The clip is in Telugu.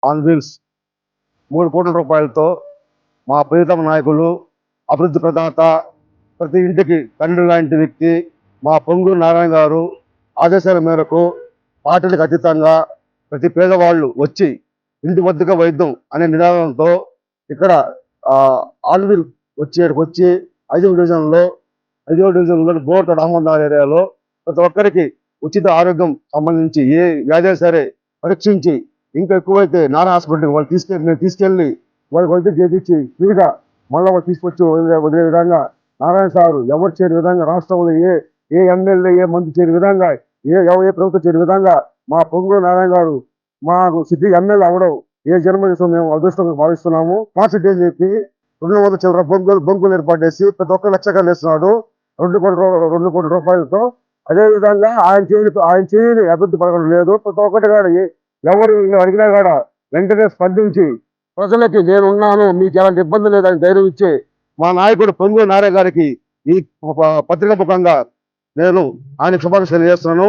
ఆన్ వీల్స్ 3 కోట్ల రూపాయలతో మా ప్రియతమ నాయకులు, అభివృద్ధి ప్రదాత, ప్రతి ఇంటికి తండ్రి లాంటి వ్యక్తి మా పొంగూరు నారాయణ గారు ఆదేశాల మేరకు పార్టీలకు అతీతంగా ప్రతి పేదవాళ్ళు వచ్చి ఇంటి వద్దకు వైద్యం అనే నినాదంతో ఇక్కడ ఆన్ వీల్ వచ్చి 5వ డివిజన్లో గోవర్ధన్ అహ్మద్నగర్ ఏరియాలో ప్రతి ఒక్కరికి ఉచిత ఆరోగ్యం సంబంధించి ఏ వ్యాధి సరే పరీక్షించి ఇంకా ఎక్కువైతే నారా హాస్పిటల్కి వాళ్ళు తీసుకెళ్ళి వాళ్ళకి వైద్యం చేయించి ఫ్రీగా మళ్ళీ వాళ్ళు తీసుకొచ్చి వదిలే విధంగా నారాయణ సారు ఎవరు చేయని విధంగా రాష్ట్రంలో ఏ ఎమ్మెల్యే ఏ మంత్రి చేయని విధంగా ఏ ప్రభుత్వం చేయని విధంగా మా పొంగూరు నారాయణ గారు మాకు సిటీ ఎమ్మెల్యే అవడం ఏ జన్మదివసం మేము అదృష్టంగా భావిస్తున్నాము. కాన్స్టిట్యూషన్ చెప్పి 200 చిల్లర బొంగులు ఏర్పాటు చేసి ప్రతి ఒక్క లక్షకాలు వేస్తున్నాడు 2 కోట్ల రూపాయలతో. అదేవిధంగా ఆయన చేయని అభివృద్ధి పథకం లేదు. ప్రతి ఒక్కటి కాడ ఎవరు అడిగినా కాడ వెంటనే స్పందించి ప్రజలకి నేనున్నాను, మీకు ఎలాంటి ఇబ్బంది లేదని ధైర్యం ఇచ్చి మా నాయకుడు పొంగూరు నారాయణ గారికి ఈ పత్రిక ముఖంగా నేను ఆయన శుభాకాంక్షలు తెలియజేస్తున్నాను.